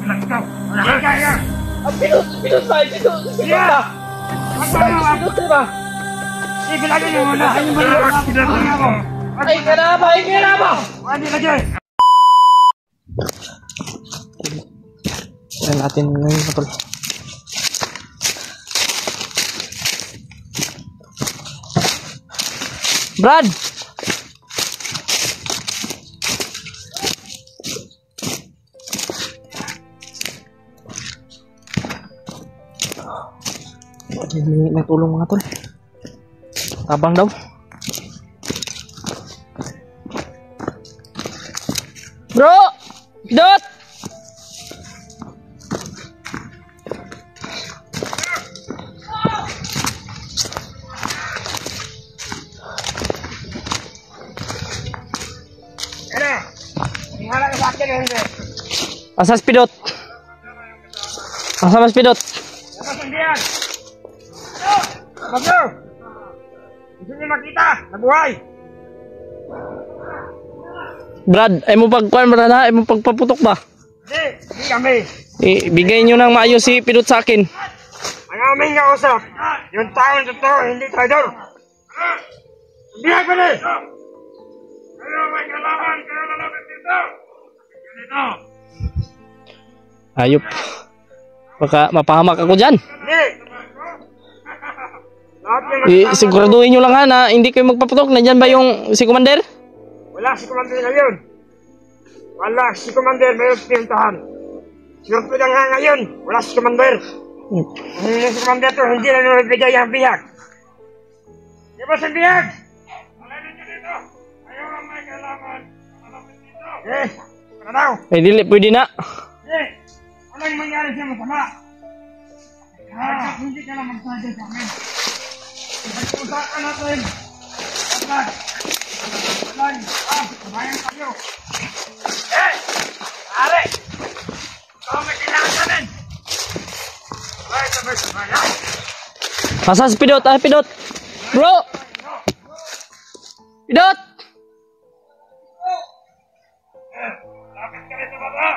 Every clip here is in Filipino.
let's go. Kaya. Pinot ba? Pinot ba? Pinot ba? Bilangin mo muna. Ayun ba yung Ay, karaba! Ay, karaba! Hindi lagi. Try natin ngayon ito. Brad! May tulong mga tol. Tabang daw. Bro! Dot! Asa spidot? Asa mas spidot? Bagyo! Gusto niyo makita? Nabuhay! Brad, ay mo pagkuhan Brad ha? Ay mo pagpaputok ba? Hindi kami. Bigay nyo ng maayos si Pidot sa akin. Ang aming kausap, yung taon totoo, hindi traidor. Hindi ako rin! Kayo may kalaban, kayo lalapit dito! Dito! Ayop. Baka mapahamak ako dyan. Hindi! Siguraduhin nyo lang ha na hindi kayo magpaputok. Nandyan ba yung si Commander? Wala si Commander ngayon. Wala si Commander may pintahan. Siguro lang nga ngayon. Wala si Commander. Si Commander to hindi na nabibigay ang bihag. Di ba sa bihag? Malalim nyo dito. Ayaw ang may kailangan. Malapit dito. Ano daw? Eh dili, pwede na. Walang mangyari siya masama. Hindi ka lang magsadya sa amin. Pag-usapan natin. Dapat. Walang. Bayan kayo. Are! Ikaw may kailangan namin. Sabay. Asa si Pidot? Ah, Pidot! Bro! Pidot! Lapit ka rin sa baba.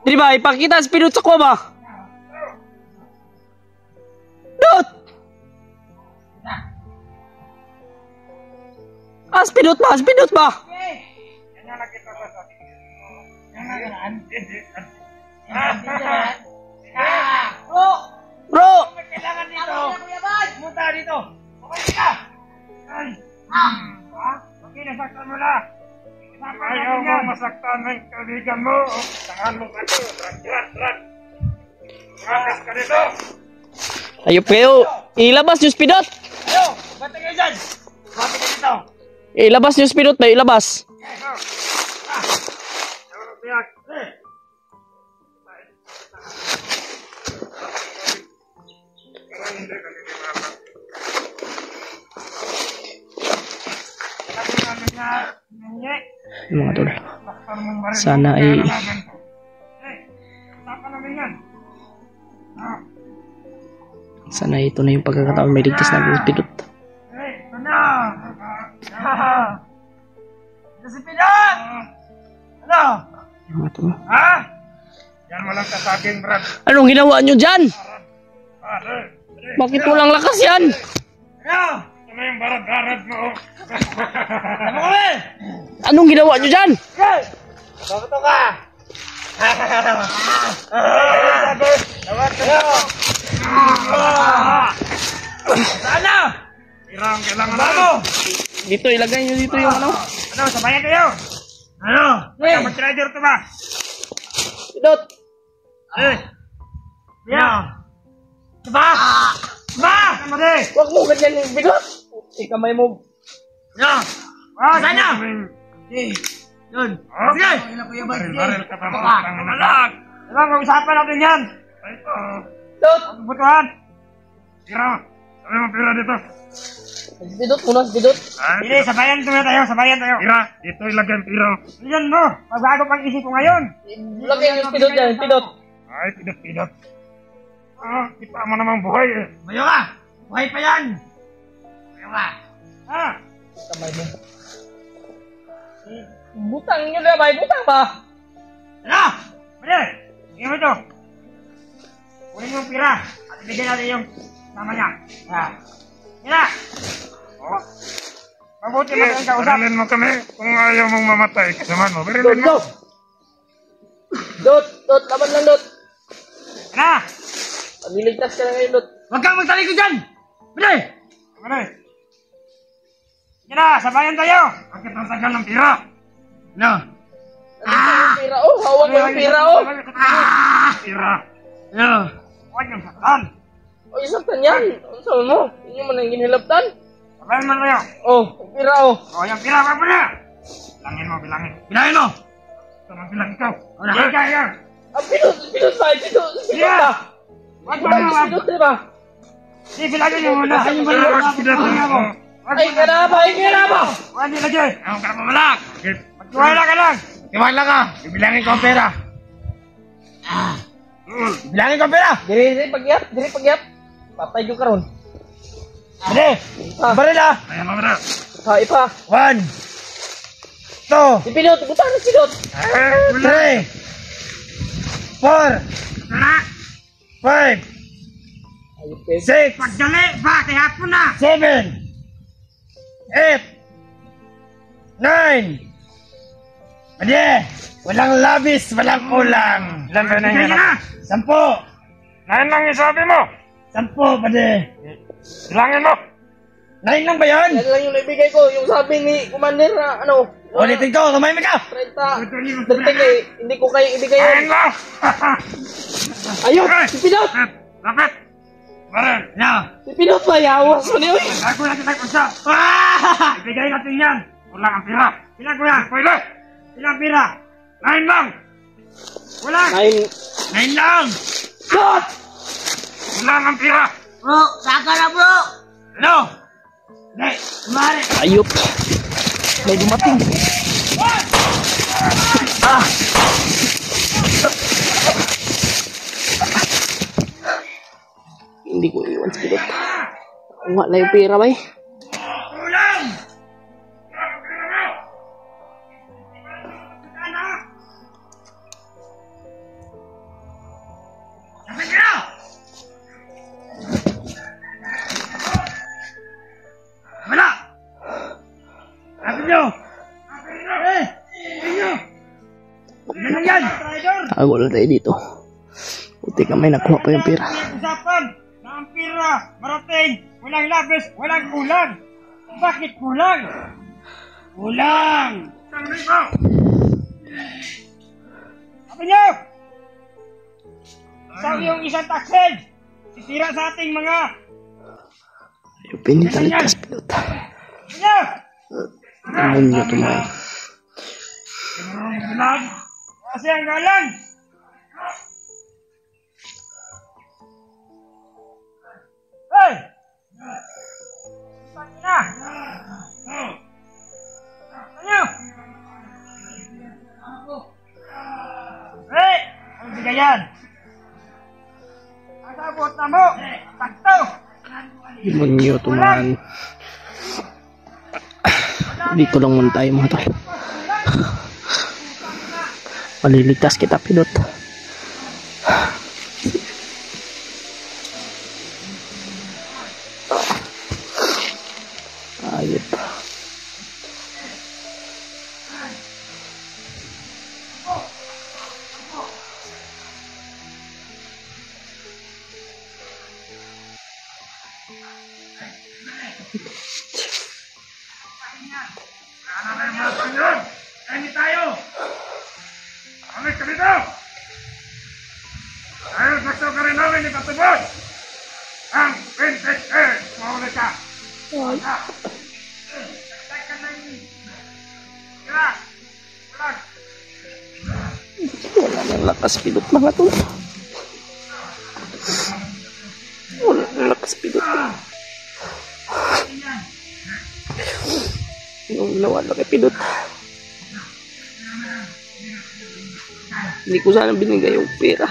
Di ba, ipakita si Pidot sa kuha ba? Pidot! Ah, Pidot ba? Pidot ba? Yan ang nakita ko sa tingin mo. Yan ang ganaan. Bro! May kailangan dito. Pumunta dito. Pumunta ka. Okay, nasaktan mo na. Ayaw mo masaktan ng kaibigan mo. Tangan mo ka ito. Rat. Matis ka dito. Ayop kayo. Ilabas yung Pidot. Ayo, bati kayo dyan. Bati ka dito. Ilabas yung Pidot ba? Ilabas. Mga tol. Sana ay sana ito na yung pagkakataon may ligtas na yung Pidot. Si Pidot! Ano? Mga tol. Ha? Yan mo lang kasaging, Brad. Anong ginawa nyo dyan? Bakit walang lakas yan? Ano? Ano yung barad-barad mo? Ano kami? Anong ginawa nyo dyan? Bakit ka? Tawag ka na! Saan na? Irang kailangan mo! Dito, ilagay nyo dito yung ano. Ano, sabayan kayo? Ano? Mag-trader ito ba? Pidot! Yeah! Diba? Diba? Kamari! Huwag mo ganyan yung Pidot! Kamay mo. Yeah! Saan na? Yun. Sige! Baril ka pa mga malag! Diba, mag-usapan natin yan! Pidot! Butuhan! Tira! Sabi mo pira dito! Pidot muna, Pidot. Hindi, sabayan tayo, sabayan tayo! Tira! Dito ilagay ang pira! Yan mo! Magbago pang isip ko ngayon! Lagay yung Pidot yan, Pidot. Ay, pidot! Kita mo namang buhay eh! Bayo ka! Buhay pa yan! Bayo ka! Ha? Kamay mo. Butang nyo na ba? Butang ba? Ano? Pwede! pira. At ibigay natin yung sama niya. Yan na. Mabuti mo ang kausap. Barilin mo kami kung ayaw mong mamatay. Kasamahan mo. Barilin mo. Dot, laban lang, Dot. Yan na. Pagliligtas ka na ngayon, Dot. Huwag kang magtalikod dyan. Bili. Yan na, sabayan tayo. Bakit ang tagal ng pira? No. Pira, oh. Hawak mo yung pira, oh. Pira. No. Huwag yung saktan. O, isaktan yan. Ano sabi mo? Hindi mo nang ginilaptan. Sabayan mo tayo. Oh, pira, oh. O, yung pira, wag mo na. Bilangin mo. Bilangin mo. Ito ang bilang ikaw. Yan. Ah, pinot ba? Pinot ba? Wag mo na. Pinot, diba? Di, bilangin mo muna. Ayun ba yung Ay, karaba! Huwag nyo lagi. Ang karapamalak. Magtiwala ka lang. Tiwala ka. Bibilangin ko ang pera. Bilangin ko ang pera. Diri pagyat. Patay yung karon. Hindi. Baril ah. Ayan mo na. Ha, ipa. 1, 2, Si Pinot, buta na si Pinot. 3, 4, 5, Ayun, Peg. 6, pagdali ba? Kaya hapon na. 7, 8, 9, Pwede. Walang labis, walang kulang. Ilan ba na yun? 10. Nain lang yung sabi mo. 10, pwede. Bilangin mo. 9 lang ba yun? Yan lang yung naibigay ko. Yung sabi ni Commander na ano. Ulitin ko, tumahimik ka. 30. Hindi ko kayo ibigay Nain yun. mo. Ayun, si Pinot. Lapit. Baril. Na. Si Pinot ba? Yawas mo niyo. Bago natin nag-usap. Ibigay natin yan. Kulang ang pira. Ilan kuya? Pwede. Ilang pira? 9 lang. Wala. 9 lang. Shot! Kulang ang pira. Bro, saka na bro. Ano? Hindi, kumari. Ayop. May dumating. Hindi ko iwan si Pinot. Wala yung pera ba eh. Kulang. Wala! Sabi nyo! Ano lang yan? Tago lang tayo dito. Buti ka may nakuha pa yung pera. Usapan na ang pira, marating, walang labis, walang kulang. Bakit kulang? Kulang! Sabi mo. Sabi nyo! Sa yung isang taksil, sisira sa ating mga... Yung pinitalitas Pinot. Sabi nyo! Tingnan nyo tumayo. Bilag! Kasi ang galang! Hey! Saan na? Ano? Hey! Ang bigayan! Ang sabot na mo! Sakto! Tingnan nyo tumahan. Dito lang muna tayo mga tol. Maliligtas kita Pinot. Ayop. Ano na yung mga Panginoon? Kain tayo. Alis ka dito. Dahil gusto ka rin namin ipatubos. Ang Princess Air. Mahuli ka. Wala nang lakas Pinot mga tol. Wala nang lakas Pinot. Yung ginawa na kay Pinot. Hindi ko sana binigay yung pera.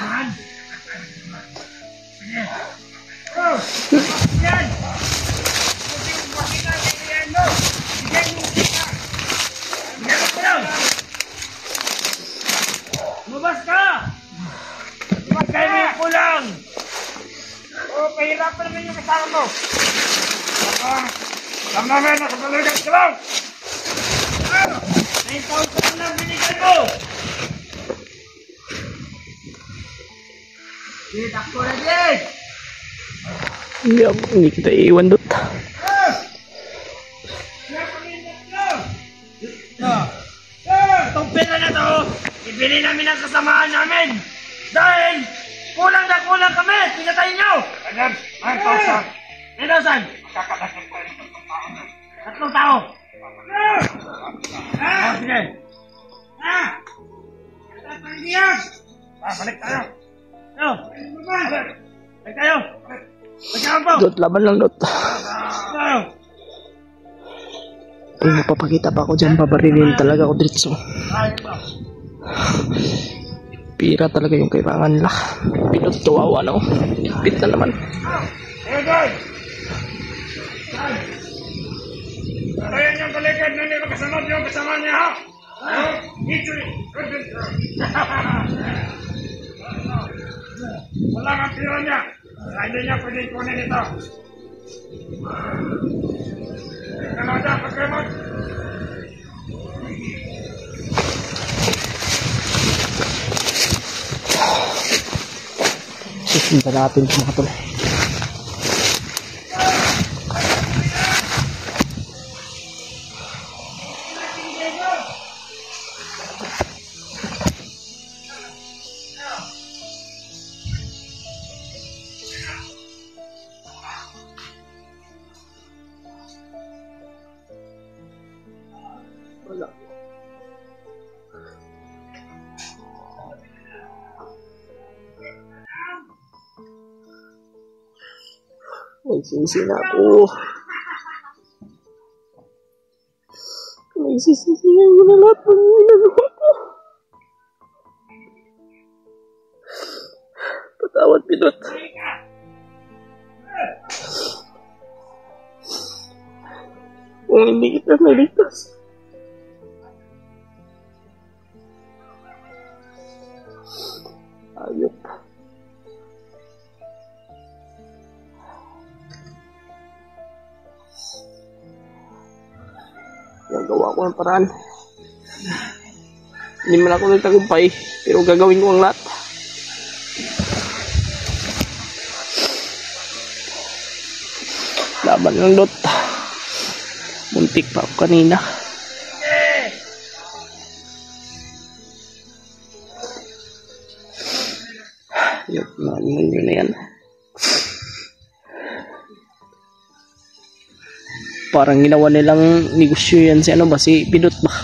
Lumabas ka! Lumabas kayo may kulang! pa naman yung kasama mo. Alam namin, nakapalagat ka lang. 9,000 lang binigay mo. Takbo na din. Hindi kita iiwan dot. Itong pera na to, ibili namin ang kasamaan namin. Dahil kulang na kulang kami, pinatay nyo. 9,000. 9,000. Tatlong tao. Sige. Balik tayo. Balik tayo. Dot, laban lang dot. Tayo. Ay, magpapakita pa ako dyan, babarilin talaga ako diretso. Pira talaga yung kailangan nila. Pinutuwawa na ako. Pit na naman. Hey guys! Ayan yung kalikad na hindi makasamad yung kasama niya ha! History! Wala kang pira niya! Hindi niya pwedeng kunin ito! Kanada, pagkemot! Susundan natin ito mga tol. Wala. Nagsisi na ako. Nagsisisihan ko na lahat ng ginagawa ko. Patawad, Pinot. Kung hindi kita naligtas. Ayop. Gagawa ko ng paraan. Hindi man ako nagtagumpay, pero gagawin ko ang lahat. Laban lang dot. Muntik pa ako kanina. Ayop na, yun na yan. Parang ginawa nilang negosyo yan si ano ba, si Pidot ba?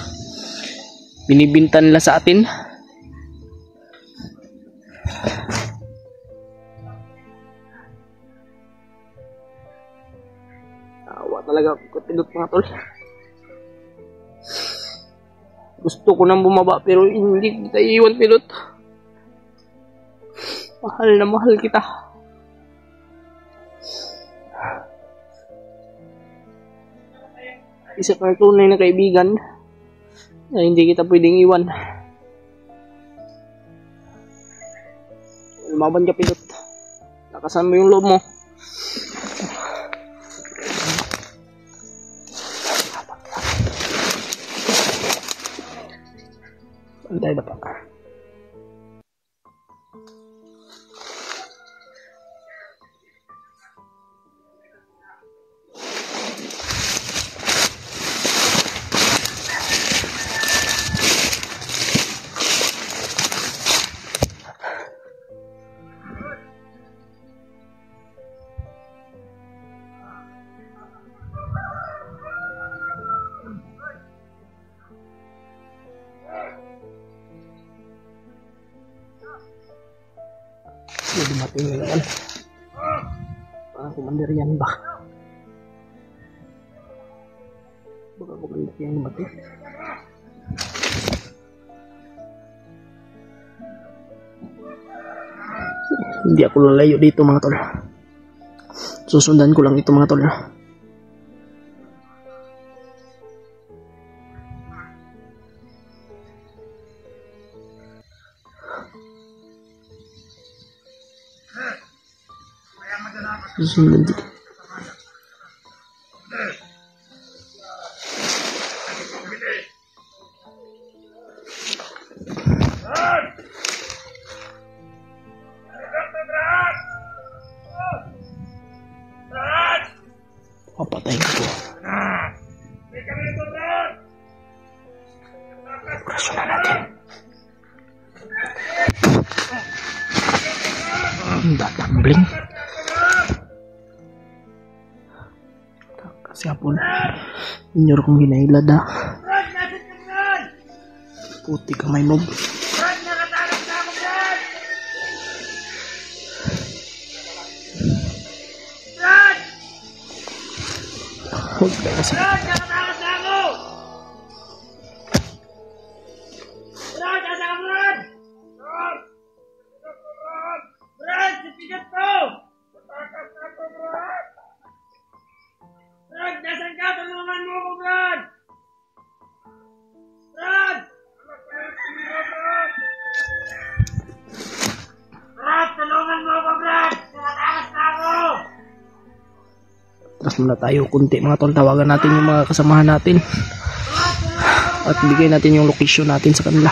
Binibinta nila sa atin. Awa talaga ako kay Pidot mga tol. Gusto ko nang bumaba pero hindi kita iiwan, Pidot. Mahal na mahal kita. Isa kang tunay na kaibigan na hindi kita pwedeng iwan. Lumaban ka, Pilot. Lakasan mo yung loob mo. Bantay na pa. Dumating na naman. Kumandir yan ba? Baka kumandir yan dumating. Hindi ako lalayo dito mga tol. Susundan ko lang ito mga tol. Kaya maganapan Susundan dito. Papatayin ko. Operasyon na natin. Datambling. Kasi hapon. Inyor kong ginailad ha. Puti kamay mo. Huwag ka kasi. Atras muna tayo kunti mga tol. Tawagan natin yung mga kasamahan natin at bigay natin yung location natin sa kanila.